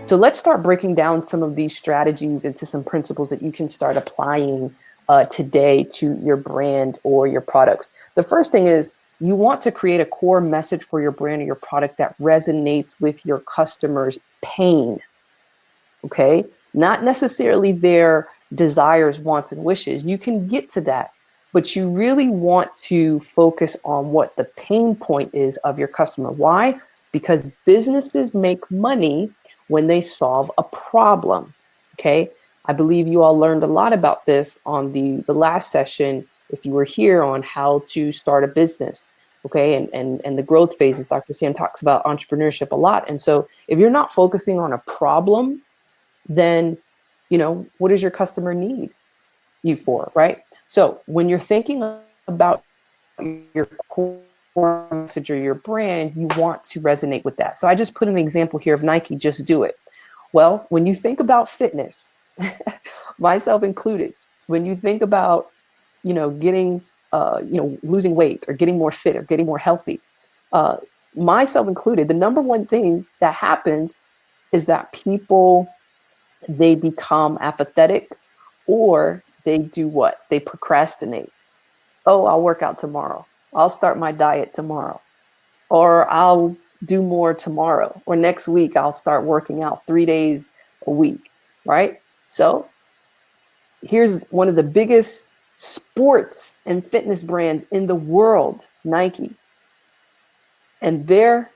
So let's start breaking down some of these strategies into some principles that you can start applying today to your brand or your products. The first thing is you want to create a core message for your brand or your product that resonates with your customers' pain. Okay? Not necessarily their desires, wants, and wishes. You can get to that, but you really want to focus on what the pain point is of your customer. Why? Because businesses make money when they solve a problem. Okay? I believe you all learned a lot about this on the last session, if you were here, on how to start a business. Okay, and the growth phases. Dr. Sam talks about entrepreneurship a lot. And so if you're not focusing on a problem, then, what does your customer need you for, right? So when you're thinking about your core message or your brand, you want to resonate with that. So I just put an example here of Nike, just do it. Well, when you think about fitness, myself included, when you think about, getting, losing weight or getting more fit or getting more healthy, myself included, the number one thing that happens is that people, they become apathetic, or they do what? They procrastinate. Oh, I'll work out tomorrow. I'll start my diet tomorrow. Or I'll do more tomorrow. Or next week, I'll start working out 3 days a week, right? So here's one of the biggest sports and fitness brands in the world, Nike. And their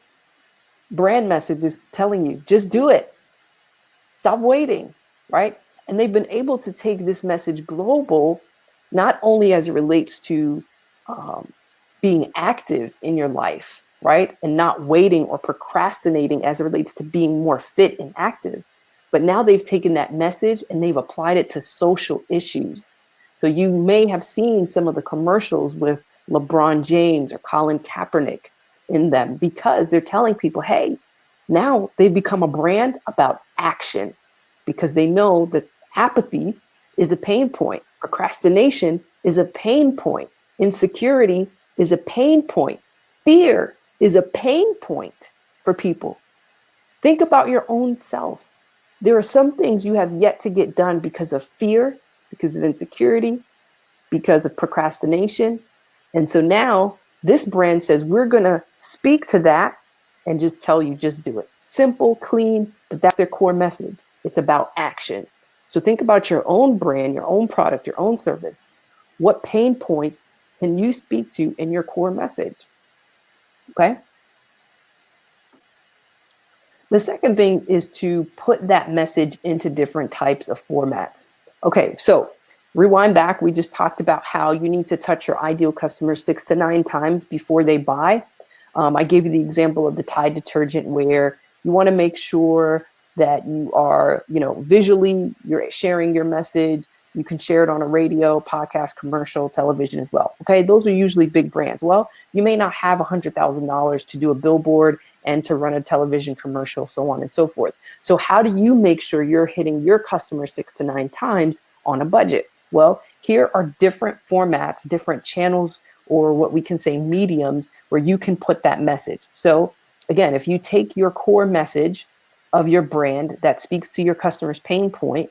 brand message is telling you, just do it. Stop waiting, right? And they've been able to take this message global, not only as it relates to being active in your life, right? And not waiting or procrastinating as it relates to being more fit and active. But now they've taken that message and they've applied it to social issues. So you may have seen some of the commercials with LeBron James or Colin Kaepernick in them, because they're telling people, hey, now they've become a brand about action, because they know that apathy is a pain point. Procrastination is a pain point. Insecurity is a pain point. Fear is a pain point for people. Think about your own self. There are some things you have yet to get done because of fear, because of insecurity, because of procrastination. And so now this brand says, we're going to speak to that and just tell you, just do it. Simple, clean, but that's their core message. It's about action. So think about your own brand, your own product, your own service. What pain points can you speak to in your core message? Okay. The second thing is to put that message into different types of formats. Okay, so rewind back. We just talked about how you need to touch your ideal customer 6 to 9 times before they buy. I gave you the example of the Tide detergent, where you want to make sure that you are, visually, you're sharing your message. You can share it on a radio, podcast, commercial, television as well. Okay, those are usually big brands. Well, you may not have $100,000 to do a billboard and to run a television commercial, so on and so forth. So how do you make sure you're hitting your customers 6 to 9 times on a budget? Well, here are different formats, different channels, or what we can say mediums, where you can put that message. So again, if you take your core message of your brand that speaks to your customer's pain point,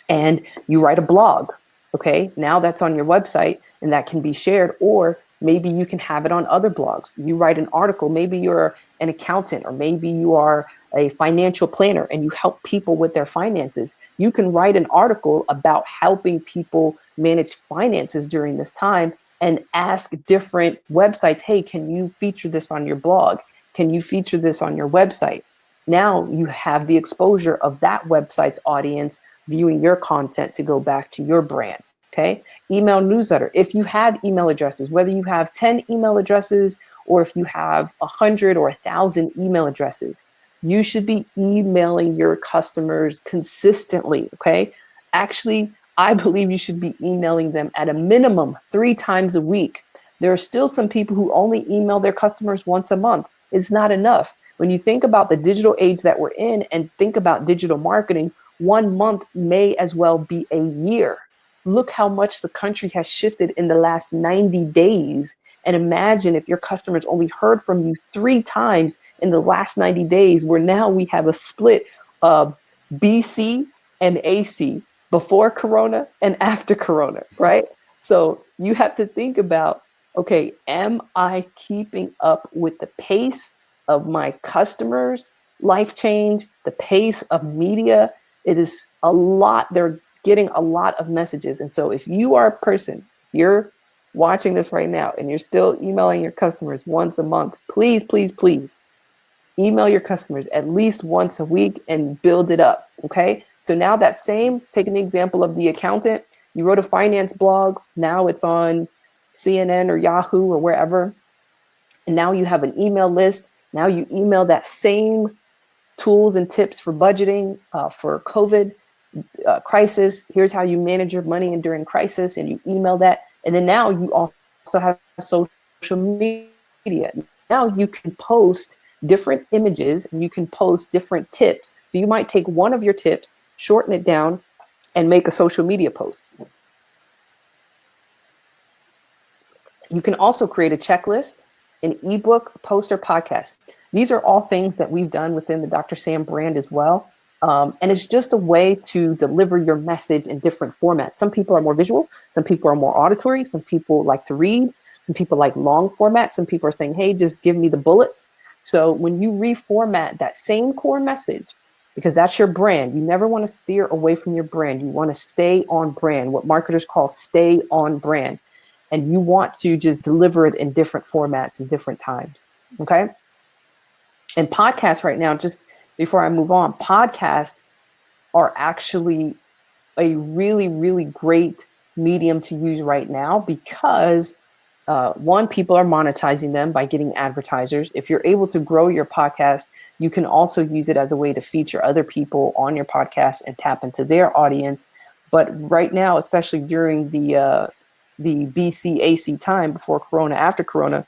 and you write a blog, okay, now that's on your website and that can be shared, or maybe you can have it on other blogs. You write an article, maybe you're an accountant, or maybe you are a financial planner and you help people with their finances. You can write an article about helping people manage finances during this time and ask different websites, hey, can you feature this on your blog? Can you feature this on your website? Now you have the exposure of that website's audience viewing your content to go back to your brand. Okay. Email newsletter. If you have email addresses, whether you have 10 email addresses or if you have 100 or 1,000 email addresses, you should be emailing your customers consistently. Okay. Actually, I believe you should be emailing them at a minimum 3 times a week. There are still some people who only email their customers once a month. It's not enough. When you think about the digital age that we're in and think about digital marketing, 1 month may as well be a year. Look how much the country has shifted in the last 90 days. And imagine if your customers only heard from you 3 times in the last 90 days, where now we have a split BC and AC, before Corona and after Corona, right? So you have to think about, okay, am I keeping up with the pace of my customers' life change, the pace of media? It is a lot. They're getting a lot of messages. And so if you are a person, if you're watching this right now and you're still emailing your customers once a month, please, please, please email your customers at least once a week and build it up. Okay. So now that same, taking the example of the accountant, you wrote a finance blog. Now it's on CNN or Yahoo or wherever. And now you have an email list. Now you email that same tools and tips for budgeting for COVID crisis. Here's how you manage your money and during crisis, and you email that. And then now you also have social media. Now you can post different images and you can post different tips. So you might take one of your tips, shorten it down, and make a social media post. You can also create a checklist, an ebook, post, or podcast. These are all things that we've done within the Dr. Sam brand as well. And it's just a way to deliver your message in different formats. Some people are more visual, some people are more auditory, some people like to read, some people like long formats, some people are saying, hey, just give me the bullets. So when you reformat that same core message, because that's your brand, you never want to steer away from your brand. You want to stay on brand, what marketers call stay on brand. And you want to just deliver it in different formats and different times. Okay. And podcasts right now, just before I move on, podcasts are actually a really, really great medium to use right now because one, people are monetizing them by getting advertisers. If you're able to grow your podcast, you can also use it as a way to feature other people on your podcast and tap into their audience. But right now, especially during the BCAC time, before Corona, after Corona,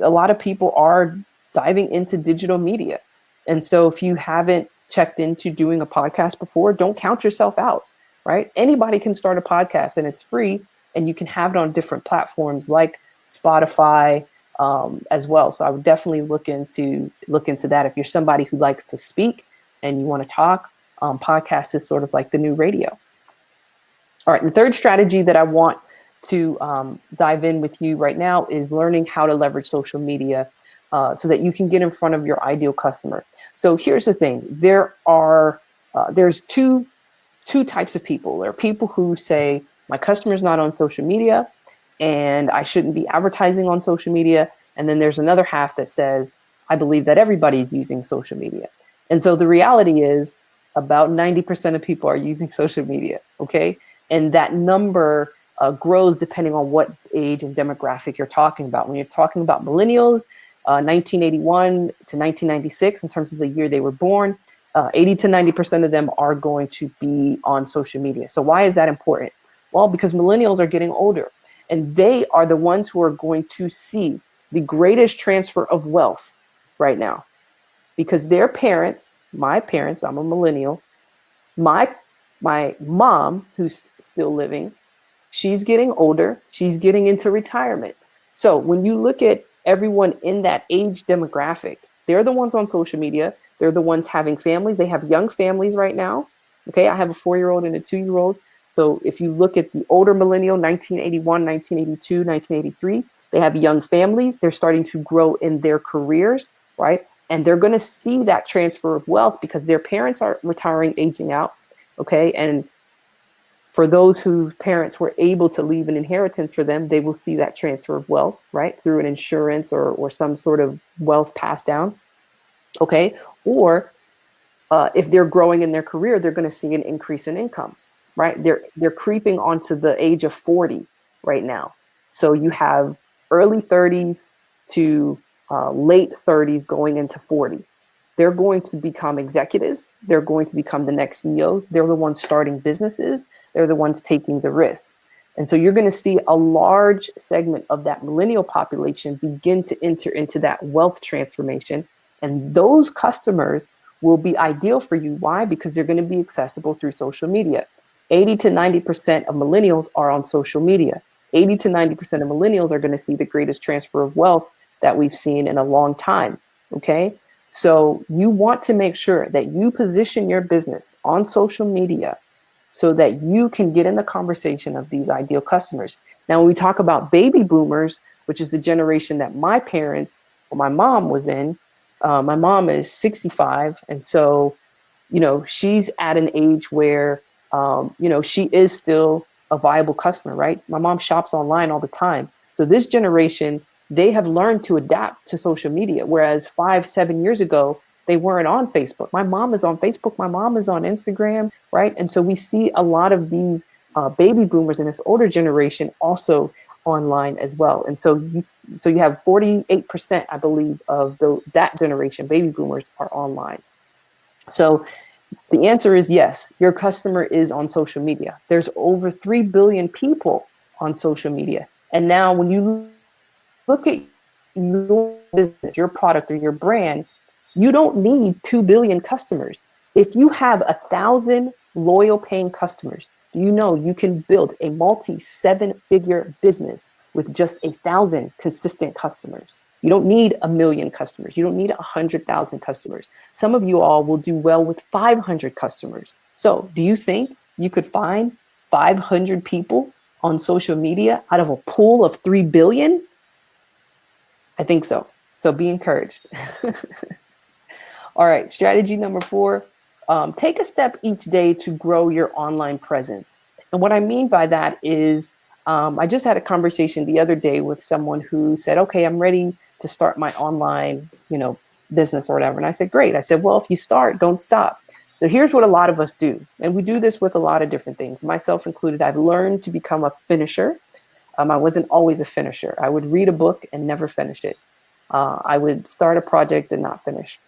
a lot of people are diving into digital media. And so if you haven't checked into doing a podcast before, don't count yourself out, right? Anybody can start a podcast and it's free, and you can have it on different platforms like Spotify as well. So I would definitely look into that. If you're somebody who likes to speak and you want to talk, podcast is sort of like the new radio. All right, the third strategy that I want to dive in with you right now is learning how to leverage social media so that you can get in front of your ideal customer. So here's the thing: there's two types of people. There are people who say, my customer's not on social media and I shouldn't be advertising on social media. And then there's another half that says, I believe that everybody's using social media. And so the reality is about 90% of people are using social media, okay? And that number grows depending on what age and demographic you're talking about. When you're talking about millennials, 1981 to 1996, in terms of the year they were born, 80 to 90% of them are going to be on social media. So why is that important? Well, because millennials are getting older, and they are the ones who are going to see the greatest transfer of wealth right now, because their parents, my parents, I'm a millennial, my mom, who's still living, she's getting older, she's getting into retirement. So when you look at everyone in that age demographic, they're the ones on social media. They're the ones having families. They have young families right now. Okay, I have a 4-year-old and a 2-year-old. So if you look at the older millennial, 1981, 1982, 1983, they have young families. They're starting to grow in their careers, right? And they're going to see that transfer of wealth because their parents are retiring, aging out. Okay, and for those whose parents were able to leave an inheritance for them, they will see that transfer of wealth, right, through an insurance or some sort of wealth passed down. Okay, or if they're growing in their career, they're going to see an increase in income, right? They're creeping onto the age of 40 right now. So you have early 30s to late 30s going into 40. They're going to become executives. They're going to become the next CEOs. They're the ones starting businesses. They're the ones taking the risk. And so you're going to see a large segment of that millennial population begin to enter into that wealth transformation. And those customers will be ideal for you. Why? Because they're going to be accessible through social media. 80 to 90% of millennials are on social media. 80 to 90% of millennials are going to see the greatest transfer of wealth that we've seen in a long time. Okay. So you want to make sure that you position your business on social media so that you can get in the conversation of these ideal customers. Now, when we talk about baby boomers, which is the generation that my parents or my mom was in, my mom is 65. And so, she's at an age where, she is still a viable customer, right? My mom shops online all the time. So this generation, they have learned to adapt to social media, whereas 5, 7 years ago, they weren't on Facebook. My mom is on Facebook. My mom is on Instagram, right? And so we see a lot of these baby boomers in this older generation also online as well. And so you have 48%, I believe, of that generation, baby boomers, are online. So the answer is yes, your customer is on social media. There's over 3 billion people on social media. And now when you look at your business, your product, or your brand, you don't need 2 billion customers. If you have 1,000 loyal paying customers, you can build a multi-7-figure business with just 1,000 consistent customers. You don't need 1,000,000 customers. You don't need 100,000 customers. Some of you all will do well with 500 customers. So do you think you could find 500 people on social media out of a pool of 3 billion? I think so. So be encouraged. All right, strategy number 4, take a step each day to grow your online presence. And what I mean by that is, I just had a conversation the other day with someone who said, okay, I'm ready to start my online, business or whatever. And I said, great. I said, well, if you start, don't stop. So here's what a lot of us do. And we do this with a lot of different things, myself included. I've learned to become a finisher. I wasn't always a finisher. I would read a book and never finish it. I would start a project and not finish.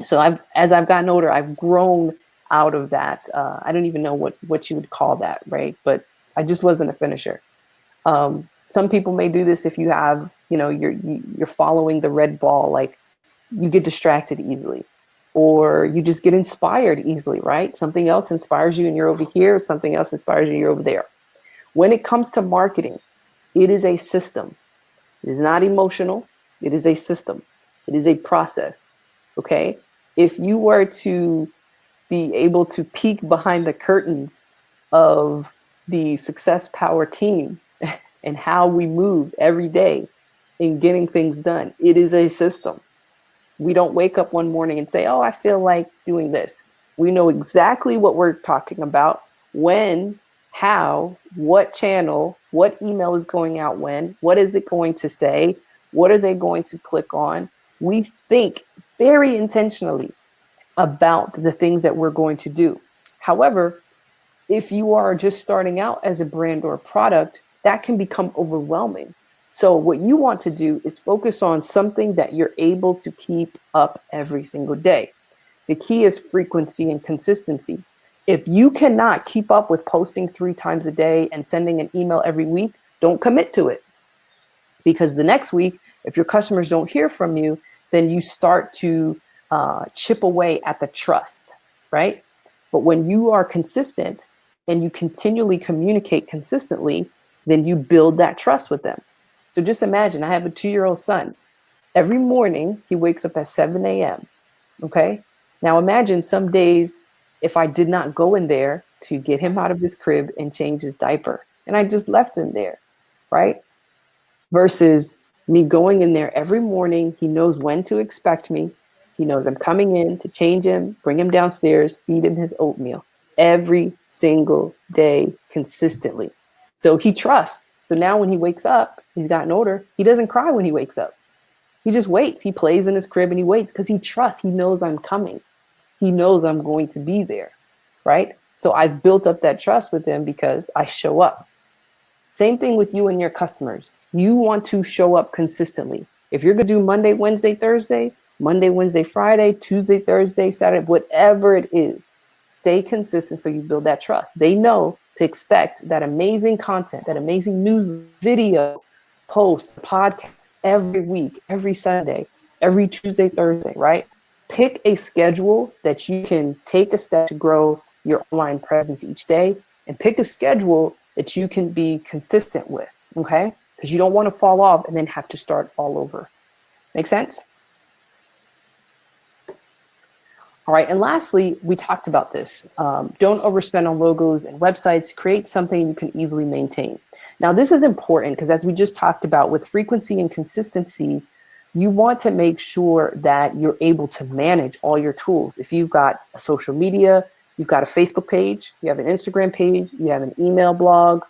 So as I've gotten older, I've grown out of that. I don't even know what you would call that, right? But I just wasn't a finisher. Some people may do this if you have, you're following the red ball, like you get distracted easily, or you just get inspired easily, right? Something else inspires you and you're over here, something else inspires you and you're over there. When it comes to marketing, it is a system. It is not emotional. It is a system. It is a process. Okay. If you were to be able to peek behind the curtains of the Success Power team and how we move every day in getting things done, it is a system. We don't wake up one morning and say, oh, I feel like doing this. We know exactly what we're talking about, when, how, what channel, what email is going out when, what is it going to say, what are they going to click on. We think very intentionally about the things that we're going to do. However, if you are just starting out as a brand or a product, that can become overwhelming. So what you want to do is focus on something that you're able to keep up every single day. The key is frequency and consistency. If you cannot keep up with posting 3 times a day and sending an email every week, don't commit to it. Because the next week, if your customers don't hear from you, then you start to chip away at the trust, right? But when you are consistent and you continually communicate consistently, then you build that trust with them. So just imagine, I have a 2-year-old son. Every morning, he wakes up at 7 a.m., okay? Now imagine some days if I did not go in there to get him out of his crib and change his diaper, and I just left him there, right? Versus me going in there every morning. He knows when to expect me. He knows I'm coming in to change him, bring him downstairs, feed him his oatmeal every single day consistently. So he trusts. So now when he wakes up, he's gotten older, he doesn't cry when he wakes up. He just waits. He plays in his crib and he waits because he trusts. He knows I'm coming. He knows I'm going to be there, right? So I've built up that trust with him because I show up. Same thing with you and your customers. You want to show up consistently. If you're going to do Monday, Wednesday, Thursday, Monday, Wednesday, Friday, Tuesday, Thursday, Saturday, whatever it is, stay consistent so you build that trust. They know to expect that amazing content, that amazing news video, post, podcast every week, every Sunday, every Tuesday, Thursday, right? Pick a schedule that you can take a step to grow your online presence each day, and pick a schedule that you can be consistent with, okay? Because you don't want to fall off and then have to start all over. Make sense? All right, and lastly, we talked about this. Don't overspend on logos and websites. Create something you can easily maintain. Now, this is important because as we just talked about with frequency and consistency, you want to make sure that you're able to manage all your tools. If you've got a social media, you've got a Facebook page, you have an Instagram page, you have an email blog,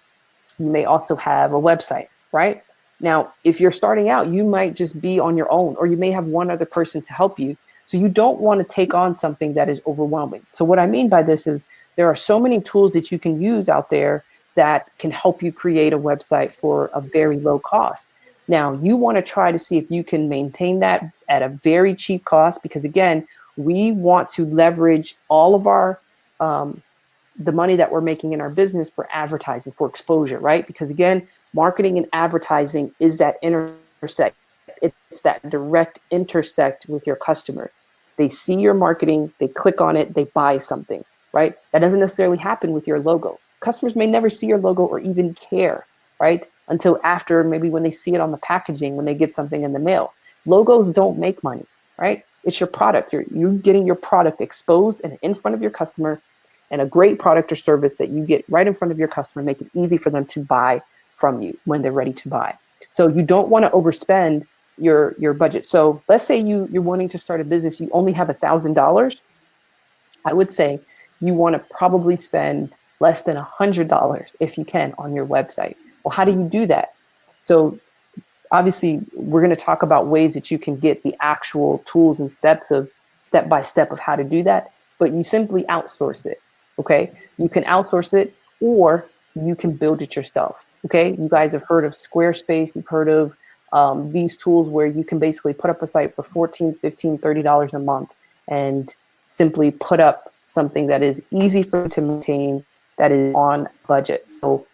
you may also have a website, right? Now, if you're starting out, you might just be on your own, or you may have one other person to help you. So you don't want to take on something that is overwhelming. So what I mean by this is there are so many tools that you can use out there that can help you create a website for a very low cost. Now, you want to try to see if you can maintain that at a very cheap cost, because again, we want to leverage all of our the money that we're making in our business for advertising, for exposure, right? Because again, marketing and advertising is that intersect. It's that direct intersect with your customer. They see your marketing, they click on it, they buy something, right? That doesn't necessarily happen with your logo. Customers may never see your logo or even care, right? Until after, maybe when they see it on the packaging, when they get something in the mail. Logos don't make money, right? It's your product. You're getting your product exposed and in front of your customer, and a great product or service that you get right in front of your customer, make it easy for them to buy from you when they're ready to buy. So you don't want to overspend your budget. So let's say you're wanting to start a business, you only have $1,000. I would say you want to probably spend less than $100 if you can on your website. Well, how do you do that? So obviously we're going to talk about ways that you can get the actual tools and steps of step by step of how to do that, but you simply outsource it. Okay. You can outsource it, or you can build it yourself. Okay. You guys have heard of Squarespace. You've heard of these tools where you can basically put up a site for $14, $15, $30 a month and simply put up something that is easy for you to maintain, that is on budget. So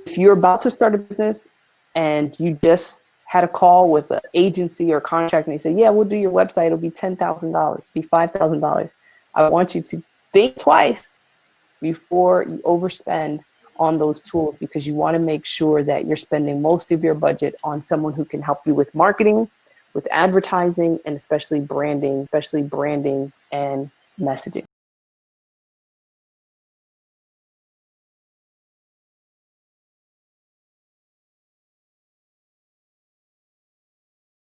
if you're about to start a business and you just had a call with an agency or contract and they say, yeah, we'll do your website, it'll be $10,000, be $5,000. I want you to think twice before you overspend on those tools, because you want to make sure that you're spending most of your budget on someone who can help you with marketing, with advertising, and especially branding and messaging.